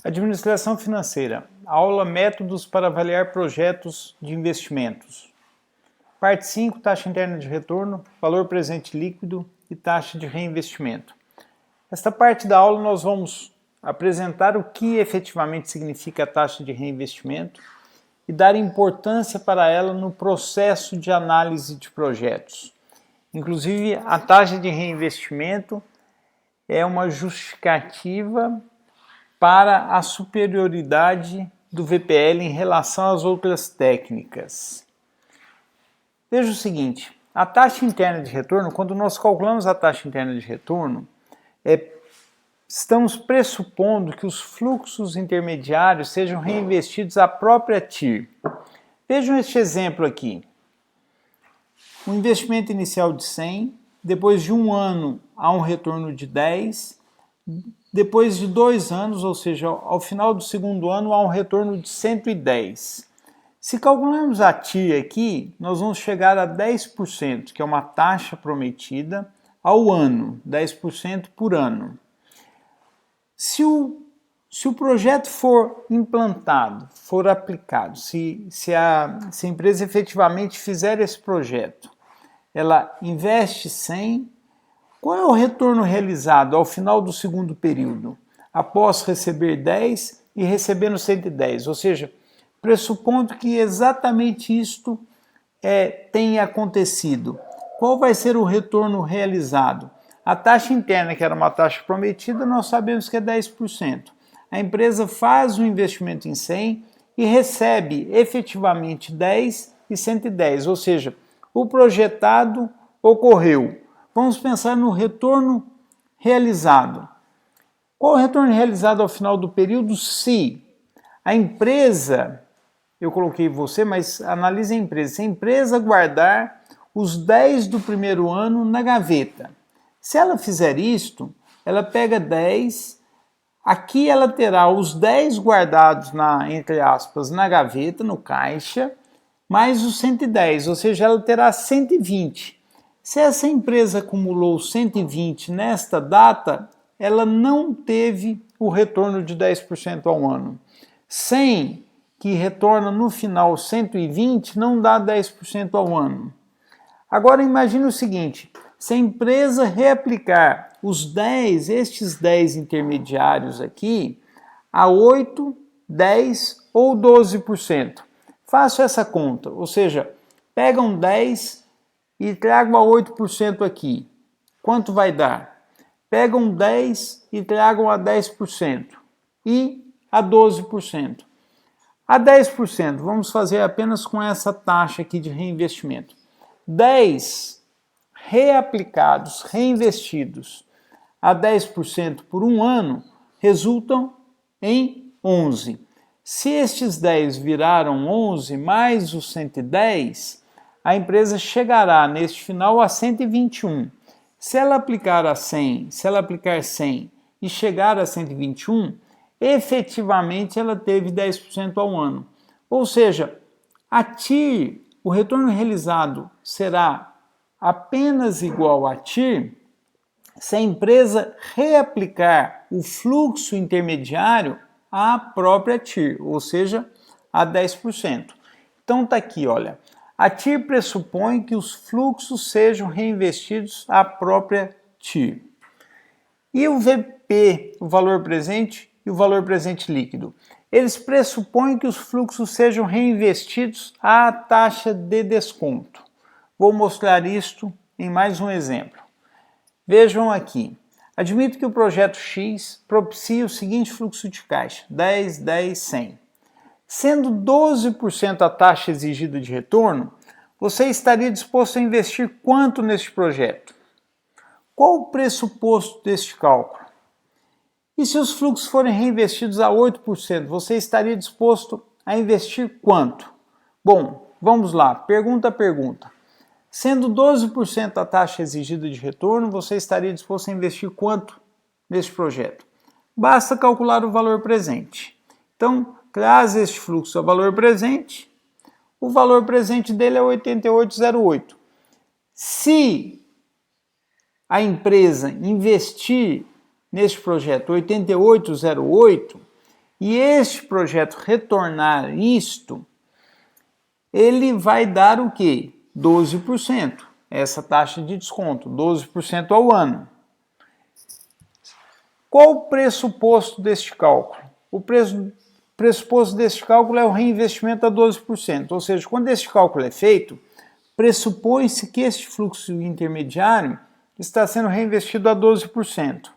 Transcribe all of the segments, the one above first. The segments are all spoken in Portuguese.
Administração financeira. Aula Métodos para avaliar projetos de investimentos. Parte 5, taxa interna de retorno, valor presente líquido e taxa de reinvestimento. Esta parte da aula nós vamos apresentar o que efetivamente significa a taxa de reinvestimento e dar importância para ela no processo de análise de projetos. Inclusive, a taxa de reinvestimento é uma justificativa para a superioridade do VPL em relação às outras técnicas. Veja o seguinte, a taxa interna de retorno, quando nós calculamos a taxa interna de retorno, estamos pressupondo que os fluxos intermediários sejam reinvestidos à própria TIR. Vejam este exemplo aqui. Um investimento inicial de 100, depois de um ano há um retorno de 10, depois de 2 anos, ou seja, ao final do segundo ano, há um retorno de 110. Se calcularmos a TIR aqui, nós vamos chegar a 10%, que é uma taxa prometida ao ano, 10% por ano. Se o projeto for implantado, for aplicado, se a empresa efetivamente fizer esse projeto, ela investe 100, qual é o retorno realizado ao final do segundo período? Após receber 10 e recebendo 110, ou seja, pressupondo que exatamente isto tenha acontecido. Qual vai ser o retorno realizado? A taxa interna, que era uma taxa prometida, nós sabemos que é 10%. A empresa faz um investimento em 100 e recebe efetivamente 10 e 110, ou seja, o projetado ocorreu. Vamos pensar no retorno realizado. Qual o retorno realizado ao final do período se a empresa, eu coloquei você, mas analise a empresa, se a empresa guardar os 10 do primeiro ano na gaveta. Se ela fizer isto, ela pega 10, aqui ela terá os 10 guardados entre aspas, na gaveta, no caixa, mais os 110, ou seja, ela terá 120. Se essa empresa acumulou 120 nesta data, ela não teve o retorno de 10% ao ano. 100, que retorna no final 120, não dá 10% ao ano. Agora imagine o seguinte, se a empresa reaplicar estes 10 intermediários aqui, a 8, 10 ou 12%. Faço essa conta, ou seja, pegam 10 e tragam a 8% aqui. Quanto vai dar? Pegam 10 e tragam a 10% e a 12%. A 10%, vamos fazer apenas com essa taxa aqui de reinvestimento. 10 reaplicados, reinvestidos a 10% por um ano, resultam em 11. Se estes 10 viraram 11 mais os 110, a empresa chegará neste final a 121. Se ela aplicar 100 e chegar a 121, efetivamente ela teve 10% ao ano. Ou seja, a TIR, o retorno realizado será apenas igual a TIR se a empresa reaplicar o fluxo intermediário à própria TIR, ou seja, a 10%. Então está aqui, olha. A TIR pressupõe que os fluxos sejam reinvestidos à própria TIR. E o VP, o valor presente e o valor presente líquido? Eles pressupõem que os fluxos sejam reinvestidos à taxa de desconto. Vou mostrar isto em mais um exemplo. Vejam aqui. Admito que o projeto X propicie o seguinte fluxo de caixa, 10, 10, 100. Sendo 12% a taxa exigida de retorno, você estaria disposto a investir quanto neste projeto? Qual o pressuposto deste cálculo? E se os fluxos forem reinvestidos a 8%, você estaria disposto a investir quanto? Bom, vamos lá, pergunta a pergunta. Sendo 12% a taxa exigida de retorno, você estaria disposto a investir quanto neste projeto? Basta calcular o valor presente. Então, traz este fluxo a valor presente, o valor presente dele é 88,08. Se a empresa investir neste projeto 88,08, e este projeto retornar isto, ele vai dar o quê? 12%. Essa taxa de desconto, 12% ao ano. Qual o pressuposto deste cálculo? O pressuposto deste cálculo é o reinvestimento a 12%, ou seja, quando este cálculo é feito, pressupõe-se que este fluxo intermediário está sendo reinvestido a 12%.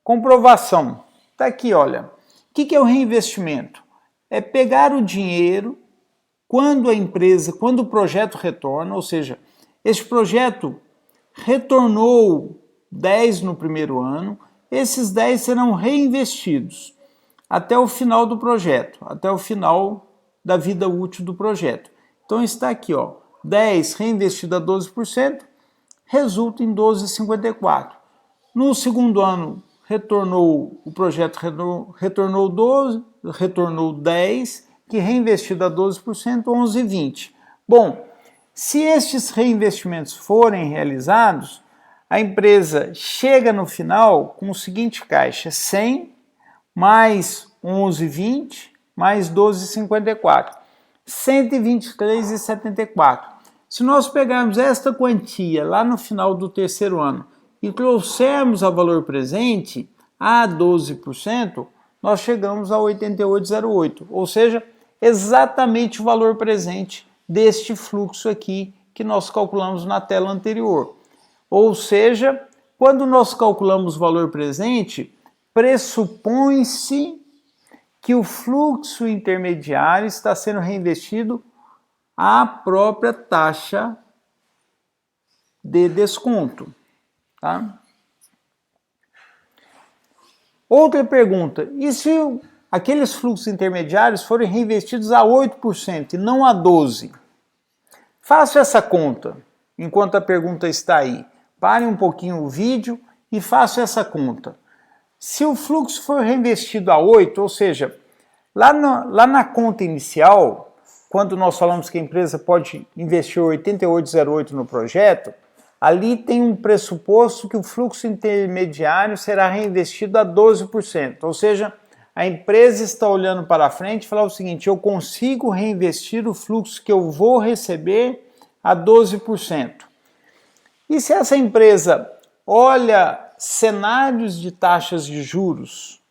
Comprovação. Está aqui, olha. O que é o reinvestimento? É pegar o dinheiro quando o projeto retorna, ou seja, este projeto retornou 10 no primeiro ano, esses 10 serão reinvestidos até o final do projeto, até o final da vida útil do projeto. Então está aqui, ó, 10 reinvestido a 12%, resulta em 12,54. No segundo ano, o projeto retornou 12, retornou 10, que reinvestido a 12%, 11,20. Bom, se estes reinvestimentos forem realizados, a empresa chega no final com o seguinte caixa: 100 mais 11,20 mais 12,54, 123,74. Se nós pegarmos esta quantia lá no final do terceiro ano e trouxermos a valor presente a 12%, nós chegamos a 88,08, ou seja, exatamente o valor presente deste fluxo aqui que nós calculamos na tela anterior. Ou seja, quando nós calculamos o valor presente, pressupõe-se que o fluxo intermediário está sendo reinvestido à própria taxa de desconto. Tá? Outra pergunta: e se aqueles fluxos intermediários forem reinvestidos a 8% e não a 12%? Faça essa conta enquanto a pergunta está aí. Pare um pouquinho o vídeo e faça essa conta. Se o fluxo for reinvestido a 8%, ou seja, lá na conta inicial, quando nós falamos que a empresa pode investir 88,08 no projeto, ali tem um pressuposto que o fluxo intermediário será reinvestido a 12%. Ou seja, a empresa está olhando para frente e falar o seguinte: eu consigo reinvestir o fluxo que eu vou receber a 12%. E se essa empresa olha cenários de taxas de juros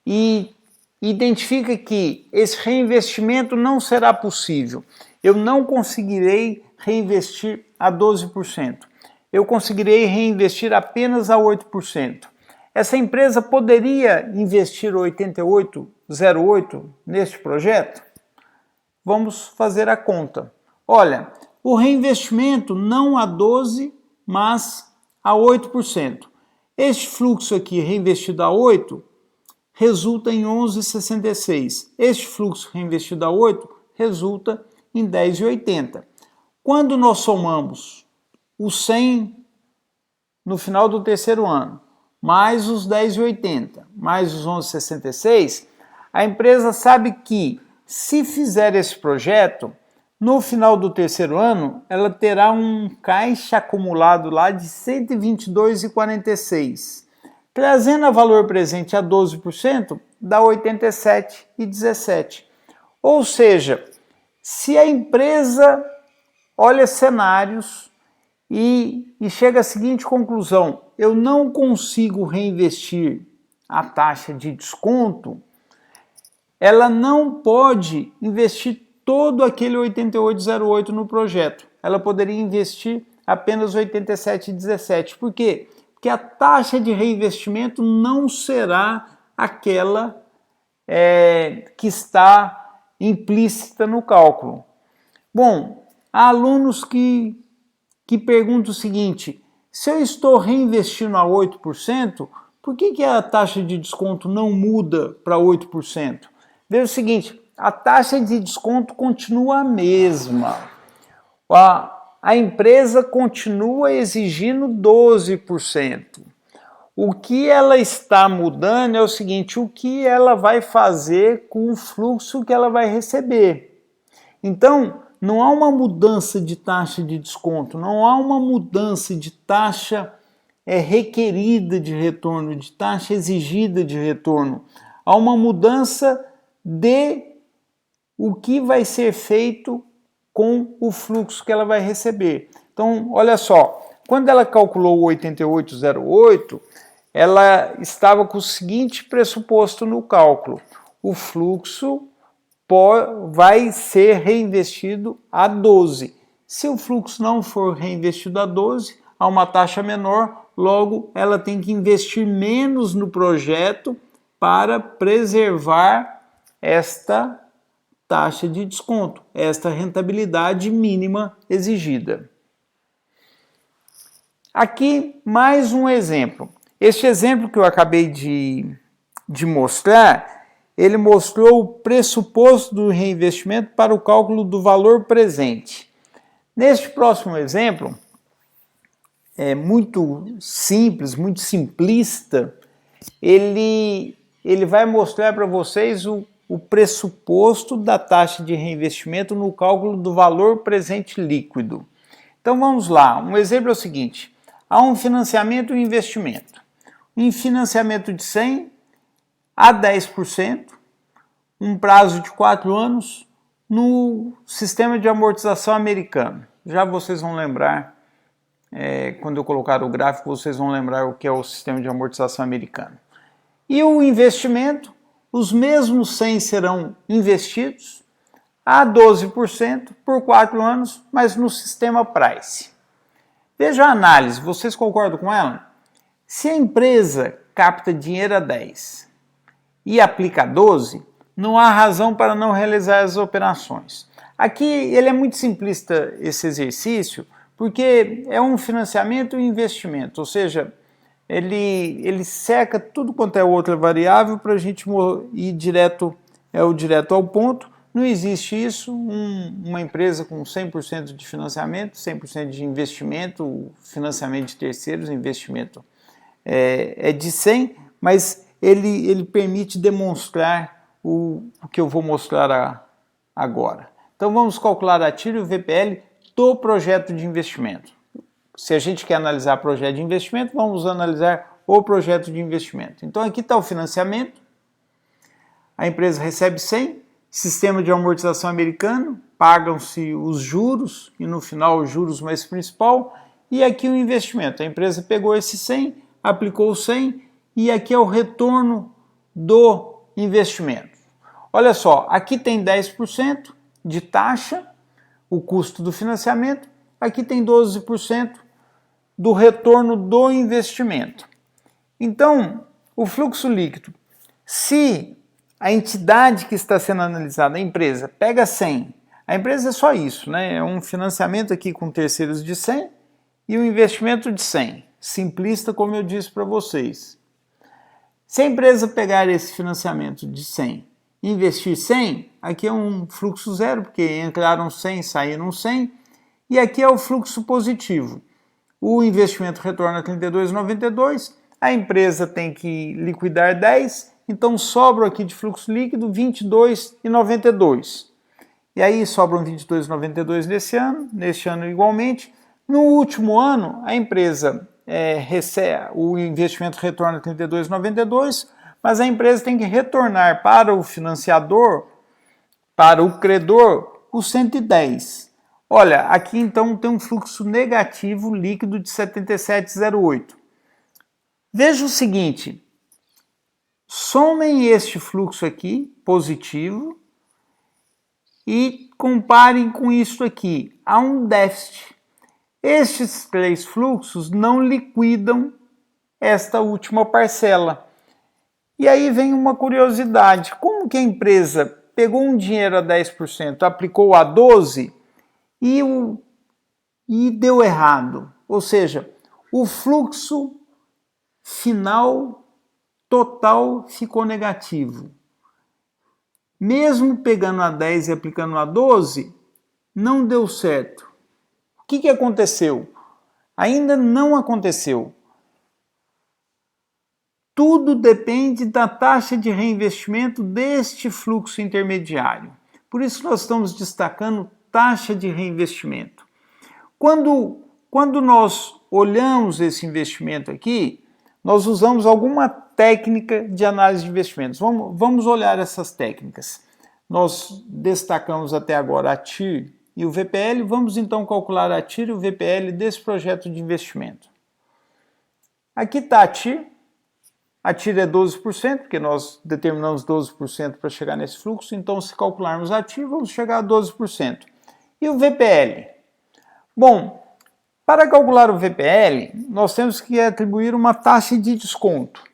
e identifica que esse reinvestimento não será possível, eu não conseguirei reinvestir a 12%, eu conseguirei reinvestir apenas a 8%. Essa empresa poderia investir 88,08 neste projeto? Vamos fazer a conta. Olha, o reinvestimento não a 12%, mas a 8%. Este fluxo aqui reinvestido a 8% resulta em 11,66. Este fluxo reinvestido a 8% resulta em 10,80. Quando nós somamos os 100 no final do terceiro ano, mais os 10,80, mais os 11,66, a empresa sabe que, se fizer esse projeto, no final do terceiro ano, ela terá um caixa acumulado lá de 122,46. Trazendo a valor presente a 12%, dá 87,17. Ou seja, se a empresa olha cenários e chega à seguinte conclusão: eu não consigo reinvestir a taxa de desconto, ela não pode investir todo aquele 88,08 no projeto. Ela poderia investir apenas 87,17. Por quê? Porque a taxa de reinvestimento não será aquela que está implícita no cálculo. Bom, há alunos que perguntam o seguinte: se eu estou reinvestindo a 8%, por que a taxa de desconto não muda para 8%? Veja o seguinte: a taxa de desconto continua a mesma. A empresa continua exigindo 12%. O que ela está mudando é o seguinte: o que ela vai fazer com o fluxo que ela vai receber. Então, não há uma mudança de taxa de desconto, não há uma mudança de taxa requerida de retorno, de taxa exigida de retorno. a uma mudança de o que vai ser feito com o fluxo que ela vai receber. Então, olha só, quando ela calculou o 8808, ela estava com o seguinte pressuposto no cálculo: o fluxo vai ser reinvestido a 12. Se o fluxo não for reinvestido a 12, a uma taxa menor, logo ela tem que investir menos no projeto para preservar esta taxa de desconto, esta rentabilidade mínima exigida. Aqui mais um exemplo. Este exemplo que eu acabei de mostrar, ele mostrou o pressuposto do reinvestimento para o cálculo do valor presente. Neste próximo exemplo, é muito simples, muito simplista, ele vai mostrar para vocês o pressuposto da taxa de reinvestimento no cálculo do valor presente líquido. Então vamos lá, um exemplo é o seguinte: há um financiamento e um investimento. Em financiamento de 100 a 10%, um prazo de 4 anos, no sistema de amortização americano. Já vocês vão lembrar, quando eu colocar o gráfico, vocês vão lembrar o que é o sistema de amortização americano. E o investimento, os mesmos 100 serão investidos a 12% por 4 anos, mas no sistema Price. Veja a análise, vocês concordam com ela? Se a empresa capta dinheiro a 10 e aplica a 12, não há razão para não realizar as operações. Aqui ele é muito simplista esse exercício, porque é um financiamento e investimento, ou seja, ele seca tudo quanto é outra variável para a gente ir direto ao ponto. Não existe isso, uma empresa com 100% de financiamento, 100% de investimento, financiamento de terceiros, investimento é de 100, mas ele permite demonstrar o que eu vou mostrar agora. Então vamos calcular a TIR e o VPL do projeto de investimento. Se a gente quer analisar projeto de investimento, vamos analisar o projeto de investimento. Então aqui está o financiamento, a empresa recebe 100, sistema de amortização americano, pagam-se os juros e no final os juros mais principal, e aqui o investimento. A empresa pegou esse 100, aplicou 100 e aqui é o retorno do investimento. Olha só, aqui tem 10% de taxa, o custo do financiamento, aqui tem 12% do retorno do investimento. Então, o fluxo líquido, se a entidade que está sendo analisada, a empresa, pega 100, a empresa é só isso, né? É um financiamento aqui com terceiros de 100 e um investimento de 100. Simplista, como eu disse para vocês. Se a empresa pegar esse financiamento de 100 e investir 100, aqui é um fluxo zero, porque entraram 100, saíram 100, e aqui é o fluxo positivo. O investimento retorna 32,92, a empresa tem que liquidar 10, então sobra aqui de fluxo líquido 22,92. E aí sobram 22,92 neste ano igualmente. No último ano, a empresa recebe, o investimento retorna 32,92, mas a empresa tem que retornar para o financiador, para o credor, os 110. Olha, aqui então tem um fluxo negativo líquido de 77,08. Veja o seguinte, somem este fluxo aqui, positivo, e comparem com isso aqui. Há um déficit. Estes 3 fluxos não liquidam esta última parcela. E aí vem uma curiosidade. Como que a empresa pegou um dinheiro a 10%, aplicou a 12% e deu errado? Ou seja, o fluxo final total ficou negativo. Mesmo pegando a 10 e aplicando a 12, não deu certo. O que aconteceu? Ainda não aconteceu. Tudo depende da taxa de reinvestimento deste fluxo intermediário. Por isso nós estamos destacando taxa de reinvestimento. Quando nós olhamos esse investimento aqui, nós usamos alguma técnica de análise de investimentos. Vamos olhar essas técnicas. Nós destacamos até agora a TIR e o VPL. Vamos então calcular a TIR e o VPL desse projeto de investimento. Aqui está a TIR. A TIR é 12%, porque nós determinamos 12% para chegar nesse fluxo. Então, se calcularmos a TIR, vamos chegar a 12%. E o VPL? Bom, para calcular o VPL, nós temos que atribuir uma taxa de desconto.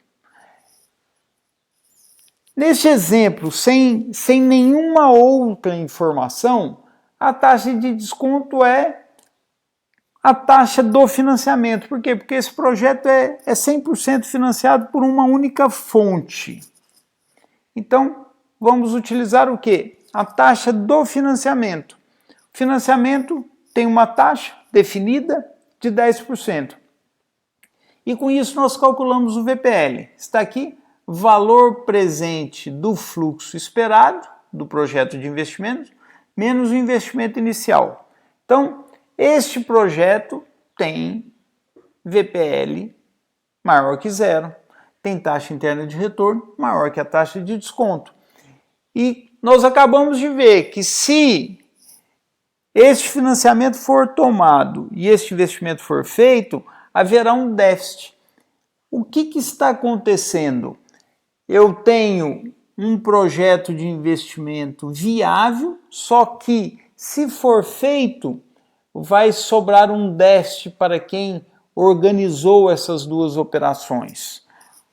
Neste exemplo, sem nenhuma outra informação, a taxa de desconto é a taxa do financiamento. Por quê? Porque esse projeto é 100% financiado por uma única fonte. Então, vamos utilizar o quê? A taxa do financiamento. O financiamento tem uma taxa definida de 10%. E com isso nós calculamos o VPL. Está aqui, valor presente do fluxo esperado do projeto de investimento, menos o investimento inicial. Então, este projeto tem VPL maior que zero, tem taxa interna de retorno maior que a taxa de desconto. E nós acabamos de ver que se este financiamento for tomado e este investimento for feito, haverá um déficit. O que está acontecendo? Eu tenho um projeto de investimento viável, só que se for feito, vai sobrar um déficit para quem organizou essas duas operações.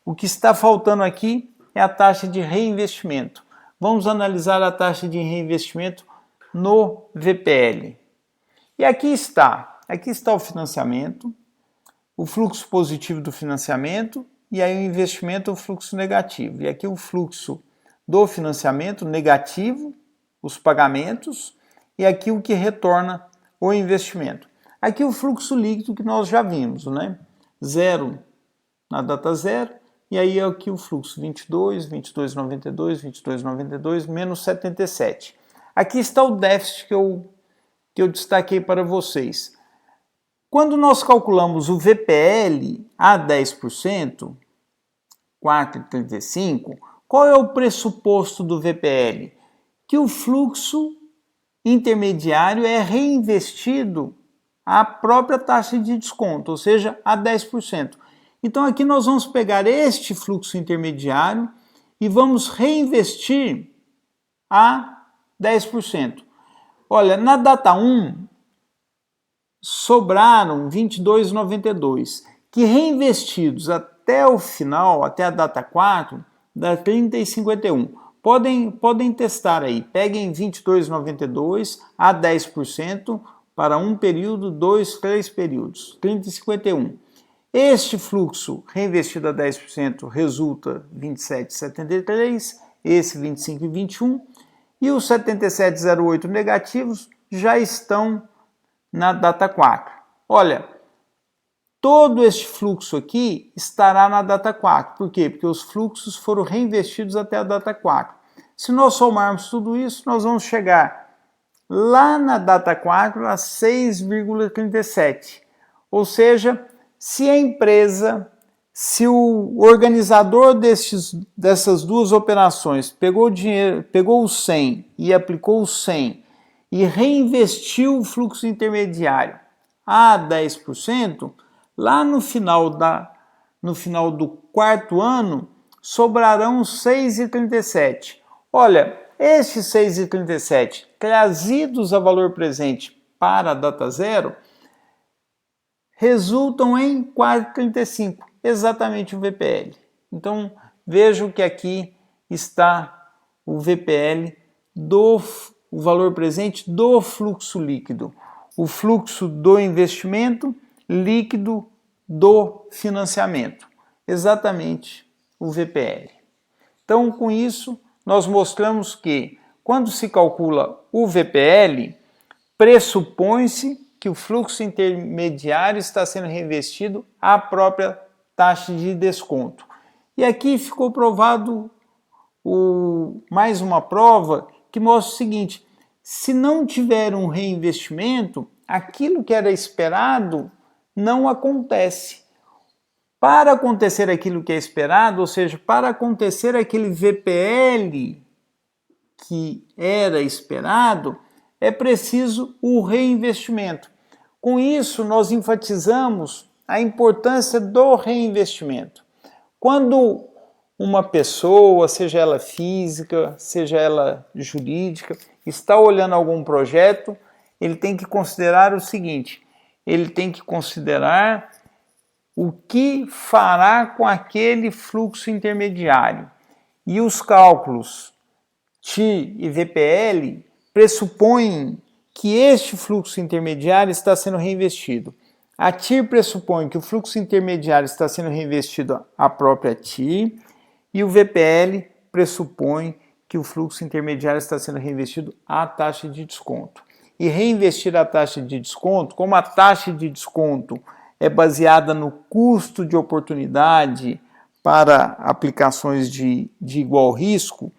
O que está faltando aqui é a taxa de reinvestimento. Vamos analisar a taxa de reinvestimento no VPL. E aqui está o financiamento, o fluxo positivo do financiamento e aí o investimento, o fluxo negativo. E aqui o fluxo do financiamento negativo, os pagamentos, e aqui o que retorna o investimento. Aqui o fluxo líquido que nós já vimos, né? Zero na data zero, e aí aqui o fluxo 22, 22,92, 22,92, menos 77. Aqui está o déficit que eu destaquei para vocês. Quando nós calculamos o VPL a 10%, 4,35, qual é o pressuposto do VPL? Que o fluxo intermediário é reinvestido à própria taxa de desconto, ou seja, a 10%. Então aqui nós vamos pegar este fluxo intermediário e vamos reinvestir a 10%. Olha, na data 1, sobraram 22,92, que reinvestidos até o final, até a data 4, dá 30,51. Podem testar aí, peguem 22,92 a 10% para um período, 2, 3 períodos, 30,51. Este fluxo reinvestido a 10% resulta 27,73, esse 25,21, e os 77,08 negativos já estão na data 4. Olha, todo este fluxo aqui estará na data 4. Por quê? Porque os fluxos foram reinvestidos até a data 4. Se nós somarmos tudo isso, nós vamos chegar lá na data 4 a 6,37. Ou seja, se a empresa, se o organizador dessas duas operações pegou o dinheiro, pegou o 100 e aplicou o 100 e reinvestiu o fluxo intermediário a 10%, lá no final do quarto ano, sobrarão 6,37. Olha, estes 6,37 trazidos a valor presente para a data zero, resultam em 4,35, exatamente o VPL. Então, vejam que aqui está o VPL o valor presente do fluxo líquido, o fluxo do investimento líquido do financiamento, exatamente o VPL. Então, com isso, nós mostramos que quando se calcula o VPL, pressupõe-se que o fluxo intermediário está sendo reinvestido à própria taxa de desconto. E aqui ficou provado mais uma prova que mostra o seguinte: se não tiver um reinvestimento, aquilo que era esperado não acontece. Para acontecer aquilo que é esperado, ou seja, para acontecer aquele VPL que era esperado, é preciso o reinvestimento. Com isso, nós enfatizamos a importância do reinvestimento. Quando uma pessoa, seja ela física, seja ela jurídica, está olhando algum projeto, ele tem que considerar o seguinte: ele tem que considerar o que fará com aquele fluxo intermediário. E os cálculos TIR e VPL pressupõem que este fluxo intermediário está sendo reinvestido. A TIR pressupõe que o fluxo intermediário está sendo reinvestido à própria TIR e o VPL pressupõe que o fluxo intermediário está sendo reinvestido à taxa de desconto. E reinvestir a taxa de desconto, como a taxa de desconto é baseada no custo de oportunidade para aplicações de igual risco,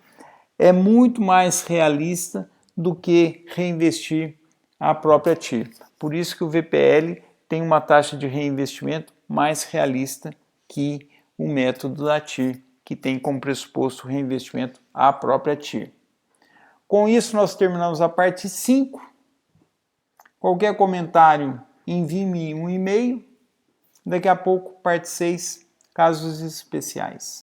é muito mais realista do que reinvestir a própria TIR. Por isso que o VPL tem uma taxa de reinvestimento mais realista que o método da TIR, que tem como pressuposto o reinvestimento à própria TIR. Com isso, nós terminamos a parte 5. Qualquer comentário, envie-me um e-mail. Daqui a pouco, parte 6, casos especiais.